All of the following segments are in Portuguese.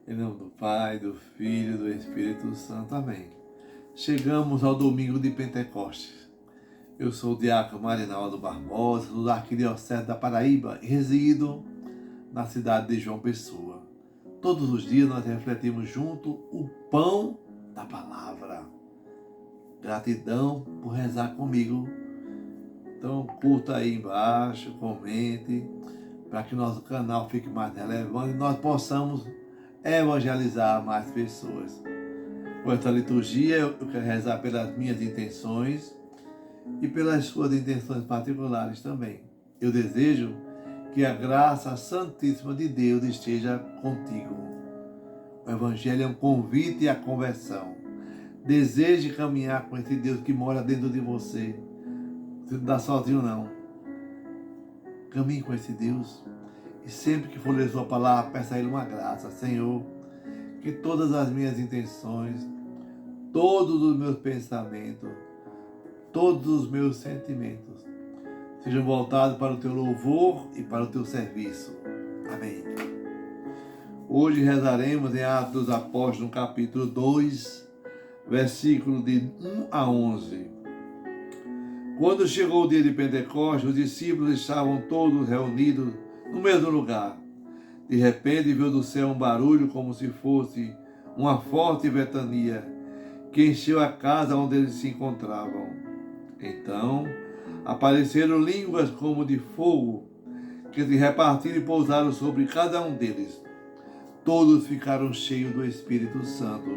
Em nome do Pai, do Filho e do Espírito Santo. Amém. Chegamos ao domingo de Pentecostes. Eu sou o diácono Marinaldo Barbosa, do Arquidiocese da Paraíba, e resido na cidade de João Pessoa. Todos os dias nós refletimos junto o pão da palavra. Gratidão por rezar comigo. Então curta aí embaixo, comente, para que nosso canal fique mais relevante e nós possamos evangelizar mais pessoas. Com esta liturgia eu quero rezar pelas minhas intenções e pelas suas intenções particulares também. Eu desejo que a graça santíssima de Deus esteja contigo. O Evangelho é um convite à conversão. Deseje caminhar com esse Deus que mora dentro de você. Você não está sozinho, não. Caminhe com esse Deus. E sempre que for ler sua palavra, peça a Ele uma graça. Senhor, que todas as minhas intenções, todos os meus pensamentos, todos os meus sentimentos sejam voltados para o Teu louvor e para o Teu serviço. Amém. Hoje rezaremos em Atos dos Apóstolos, no capítulo 2, versículo de 1 a 11. Quando chegou o dia de Pentecostes, os discípulos estavam todos reunidos no mesmo lugar. De repente veio do céu um barulho como se fosse uma forte ventania que encheu a casa onde eles se encontravam. Então apareceram línguas como de fogo que se repartiram e pousaram sobre cada um deles. Todos ficaram cheios do Espírito Santo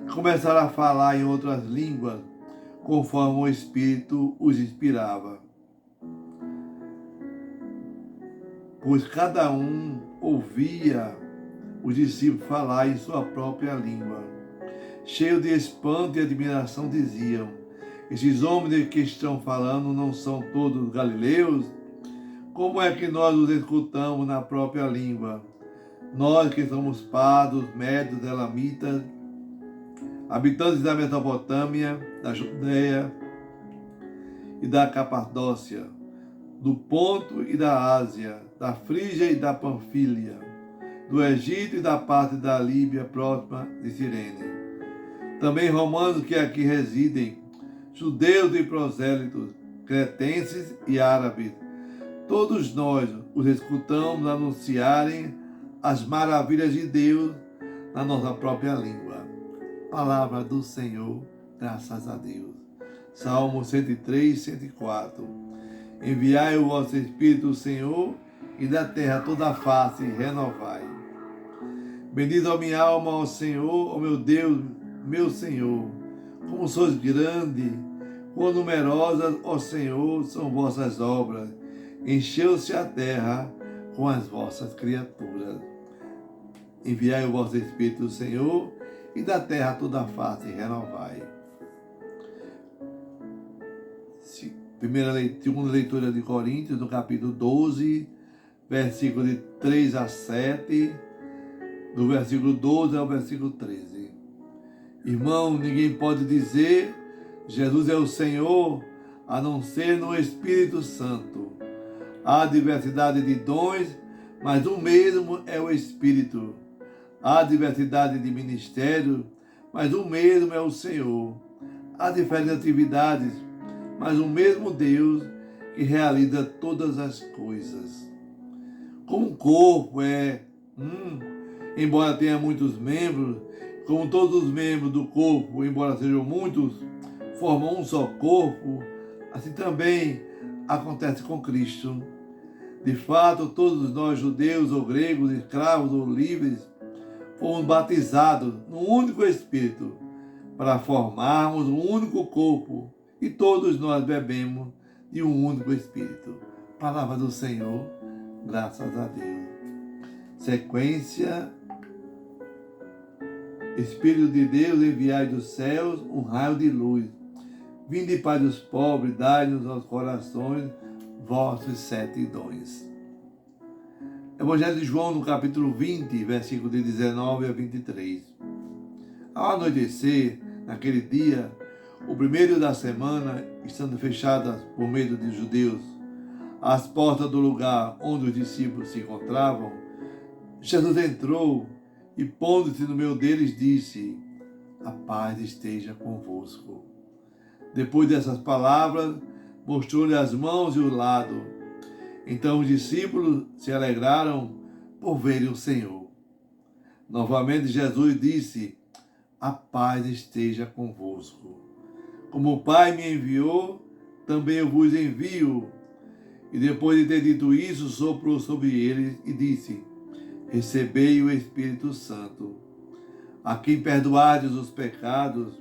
e começaram a falar em outras línguas conforme o Espírito os inspirava. Pois cada um ouvia os discípulos falar em sua própria língua. Cheios de espanto e admiração, diziam: esses homens que estão falando não são todos galileus? Como é que nós os escutamos na própria língua? Nós que somos pardos, médios, elamitas, habitantes da Mesopotâmia, da Judeia e da Capadócia, do Ponto e da Ásia, da Frígia e da Panfília, do Egito e da parte da Líbia próxima de Cirene. Também romanos que aqui residem, judeus e prosélitos, cretenses e árabes. Todos nós os escutamos anunciarem as maravilhas de Deus na nossa própria língua. Palavra do Senhor, graças a Deus. Salmo 103, 104. Enviai o vosso Espírito, Senhor, e da terra toda a face renovai. Bendiza a minha alma ao Senhor, ó meu Deus, meu Senhor. Como sois grande, quão numerosas, ó Senhor, são vossas obras. Encheu-se a terra com as vossas criaturas. Enviai o vosso Espírito, Senhor, e da terra toda a face renovai. Segunda leitura de Coríntios, no capítulo 12, versículo de 3 a 7, do versículo 12 ao versículo 13. Irmão, ninguém pode dizer Jesus é o Senhor, a não ser no Espírito Santo. Há diversidade de dons, mas o mesmo é o Espírito. Há diversidade de ministérios, mas o mesmo é o Senhor. Há diferentes atividades, mas o mesmo Deus que realiza todas as coisas. Como um corpo é embora tenha muitos membros, como todos os membros do corpo, embora sejam muitos, formam um só corpo, assim também acontece com Cristo. De fato, todos nós, judeus ou gregos, escravos ou livres, fomos batizados num único Espírito, para formarmos um único corpo, e todos nós bebemos de um único Espírito. Palavra do Senhor, graças a Deus. Sequência: Espírito de Deus, enviai dos céus um raio de luz. Vinde, Pai dos pobres, dai-nos aos corações vossos 7 dons. Evangelho de João, no capítulo 20, versículo de 19 a 23. Ao anoitecer, naquele dia, o primeiro da semana, estando fechadas por medo de judeus as portas do lugar onde os discípulos se encontravam, Jesus entrou e pondo-se no meio deles, disse: a paz esteja convosco. Depois dessas palavras, mostrou-lhe as mãos e o lado. Então os discípulos se alegraram por verem o Senhor. Novamente Jesus disse: a paz esteja convosco. Como o Pai me enviou, também eu vos envio. E depois de ter dito isso, soprou sobre eles e disse: recebei o Espírito Santo. A quem perdoardes os pecados,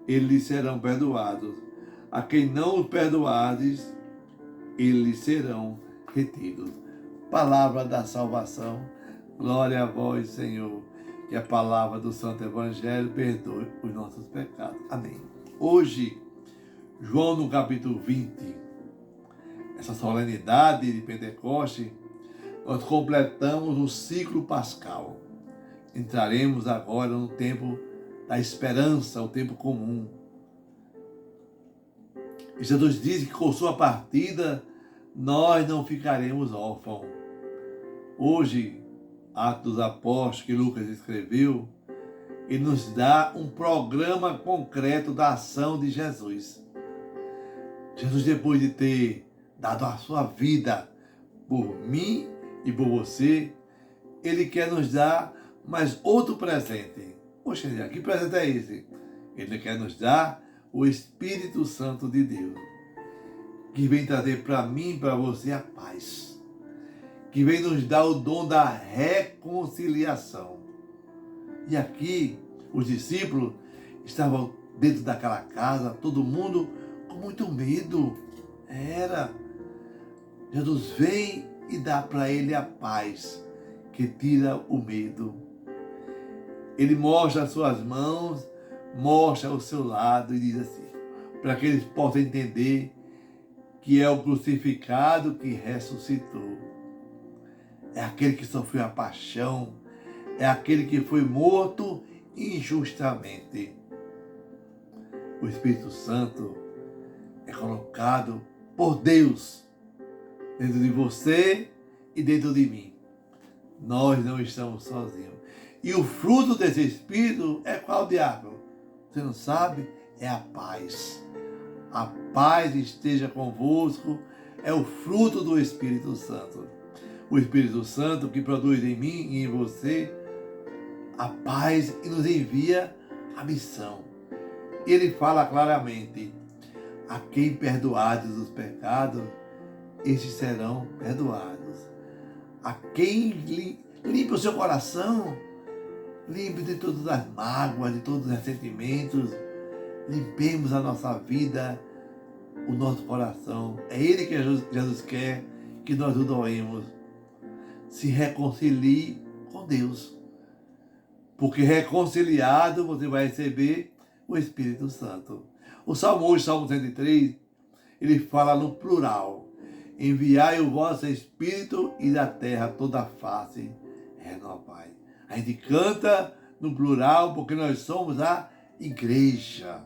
eles lhes serão perdoados. A quem não os perdoardes, eles serão retidos. Palavra da salvação. Glória a vós, Senhor. Que a palavra do Santo Evangelho perdoe os nossos pecados. Amém. Hoje, João no capítulo 20, essa solenidade de Pentecostes, nós completamos o ciclo pascal. Entraremos agora no tempo da esperança, o tempo comum. E Jesus diz que com sua partida nós não ficaremos órfãos. Hoje, Atos dos Apóstolos, que Lucas escreveu, ele nos dá um programa concreto da ação de Jesus. Jesus, depois de ter dado a sua vida por mim e por você, ele quer nos dar mais outro presente. Poxa, que presente é esse? Ele quer nos dar o Espírito Santo de Deus, que vem trazer para mim e para você a paz, que vem nos dar o dom da reconciliação. E aqui, os discípulos estavam dentro daquela casa, todo mundo com muito medo. Jesus vem e dá para ele a paz, que tira o medo. Ele mostra as suas mãos, mostra o seu lado e diz assim, para que eles possam entender que é o crucificado que ressuscitou. É aquele que sofreu a paixão, é aquele que foi morto injustamente. O Espírito Santo é colocado por Deus dentro de você e dentro de mim. Nós não estamos sozinhos. E o fruto desse Espírito é qual, diabo? Você não sabe? É a paz. A paz esteja convosco é o fruto do Espírito Santo. O Espírito Santo que produz em mim e em você a paz e nos envia a missão. Ele fala claramente: a quem perdoardes os pecados, estes serão perdoados. A quem limpe o seu coração, limpe de todas as mágoas, de todos os ressentimentos, limpemos a nossa vida, o nosso coração. É Ele que Jesus quer que nós o doemos. Se reconcilie com Deus. Porque reconciliado você vai receber o Espírito Santo. O Salmo hoje, Salmo 103, ele fala no plural: enviai o vosso Espírito e da terra toda a face renovai. A gente canta no plural porque nós somos a igreja,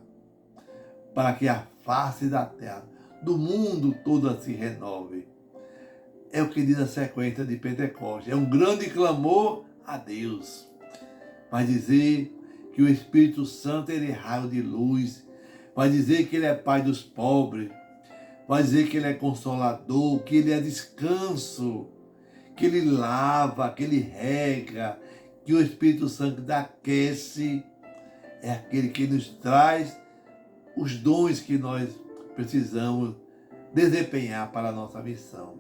para que a face da terra, do mundo toda se renove. É o que diz a sequência de Pentecostes. É um grande clamor a Deus. Vai dizer que o Espírito Santo ele é raio de luz. Vai dizer que ele é pai dos pobres. Vai dizer que ele é consolador, que ele é descanso, que ele lava, que ele rega, que o Espírito Santo aquece. É aquele que nos traz os dons que nós precisamos desempenhar para a nossa missão.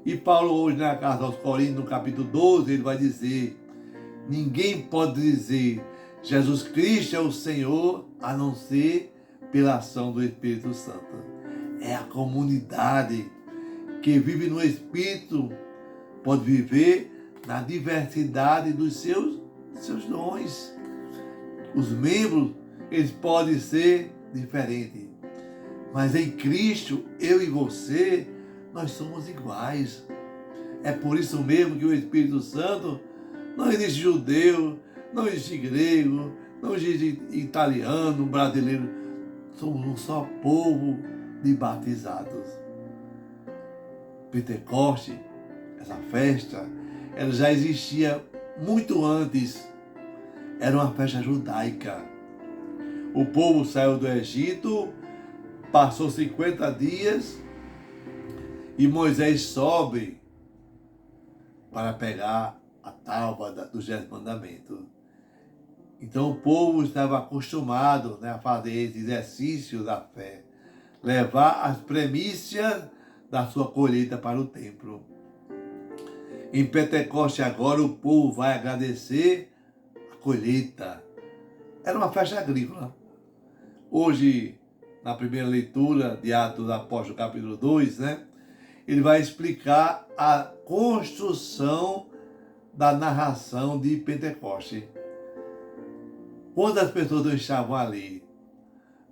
E Paulo hoje na carta aos Coríntios, no capítulo 12, ele vai dizer: ninguém pode dizer Jesus Cristo é o Senhor, a não ser pela ação do Espírito Santo. É a comunidade que vive no Espírito, pode viver na diversidade dos seus dons. Os membros, eles podem ser diferentes, mas em Cristo, eu e você, nós somos iguais. É por isso mesmo que o Espírito Santo, não existe judeu, não existe grego, não existe italiano, brasileiro. Somos um só povo de batizados. Pentecoste, essa festa, ela já existia muito antes, era uma festa judaica. O povo saiu do Egito, passou 50 dias e Moisés sobe para pegar a tábua dos 10 mandamentos. Então o povo estava acostumado, a fazer esse exercício da fé, levar as premissas da sua colheita para o templo. Em Pentecoste agora o povo vai agradecer a colheita. Era uma festa agrícola. Hoje, na primeira leitura de Atos dos Apóstolos, capítulo 2, ele vai explicar a construção da narração de Pentecoste. Quantas pessoas não estavam ali?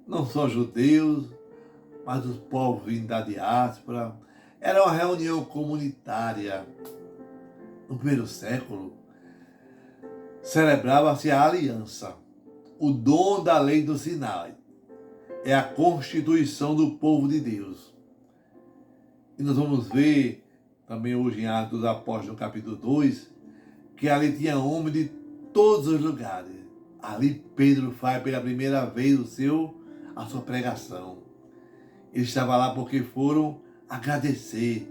Não só judeus, mas os povos vindo da diáspora. Era uma reunião comunitária. No primeiro século, celebrava-se a aliança, o dom da lei do Sinai. É a constituição do povo de Deus. E nós vamos ver também hoje em Atos dos Apóstolos, capítulo 2, que ali tinha homens de todos os lugares. Ali Pedro faz pela primeira vez a sua pregação. Ele estava lá porque foram agradecer.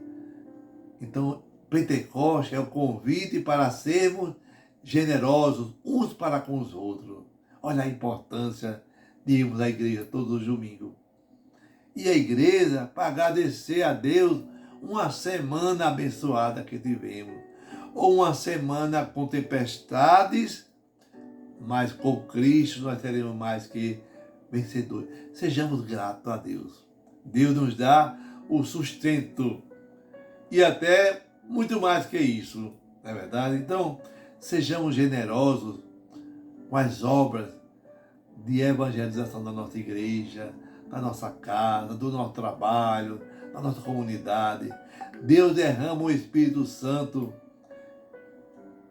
Então, Pentecostes é o convite para sermos generosos uns para com os outros. Olha a importância de irmos à igreja todos os domingos. E a igreja para agradecer a Deus uma semana abençoada que tivemos. Ou uma semana com tempestades, mas com Cristo nós seremos mais que vencedores. Sejamos gratos a Deus. Deus nos dá o sustento e até muito mais que isso, não é verdade? Então, sejamos generosos com as obras de evangelização da nossa igreja, da nossa casa, do nosso trabalho, da nossa comunidade. Deus derrama o Espírito Santo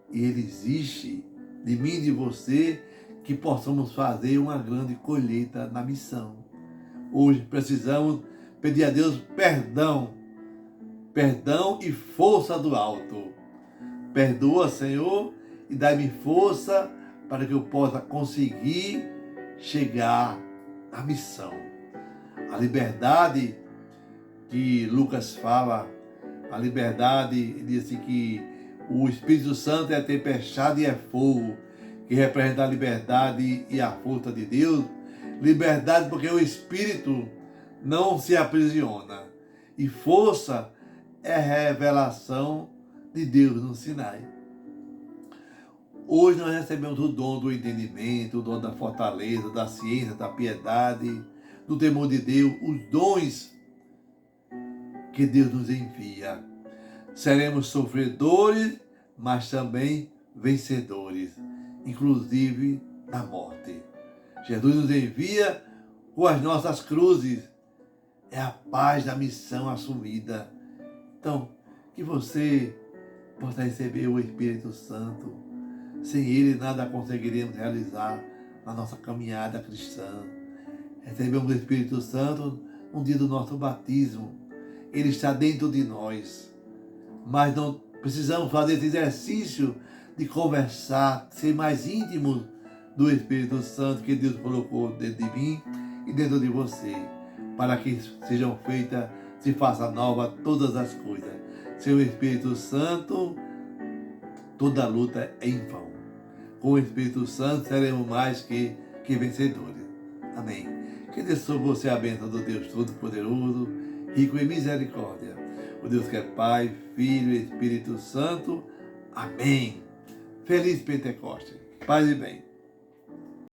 e Ele existe de mim e de você que possamos fazer uma grande colheita na missão. Hoje precisamos pedir a Deus perdão e força do alto. Perdoa, Senhor, e dá-me força para que eu possa conseguir chegar à missão. A liberdade que Lucas fala, a liberdade, ele diz assim que o Espírito Santo é a tempestade e é fogo, que representa a liberdade e a força de Deus. Liberdade porque o Espírito não se aprisiona. E força é a revelação de Deus no Sinai. Hoje nós recebemos o dom do entendimento, o dom da fortaleza, da ciência, da piedade, do temor de Deus, os dons que Deus nos envia. Seremos sofredores, mas também vencedores, inclusive da morte. Jesus nos envia com as nossas cruzes. É a paz da missão assumida. Então, que você possa receber o Espírito Santo. Sem Ele, nada conseguiremos realizar na nossa caminhada cristã. Recebemos o Espírito Santo no dia do nosso batismo. Ele está dentro de nós. Mas não precisamos fazer esse exercício de conversar, ser mais íntimos do Espírito Santo que Deus colocou dentro de mim e dentro de você, para que sejam feitas, se faça nova todas as coisas. Sem o Espírito Santo, toda luta é em vão. Com o Espírito Santo seremos mais que vencedores. Amém. Que Deus sobre você a bênção do Deus Todo-Poderoso, rico em misericórdia. O Deus que é Pai, Filho e Espírito Santo. Amém. Feliz Pentecoste. Paz e bem.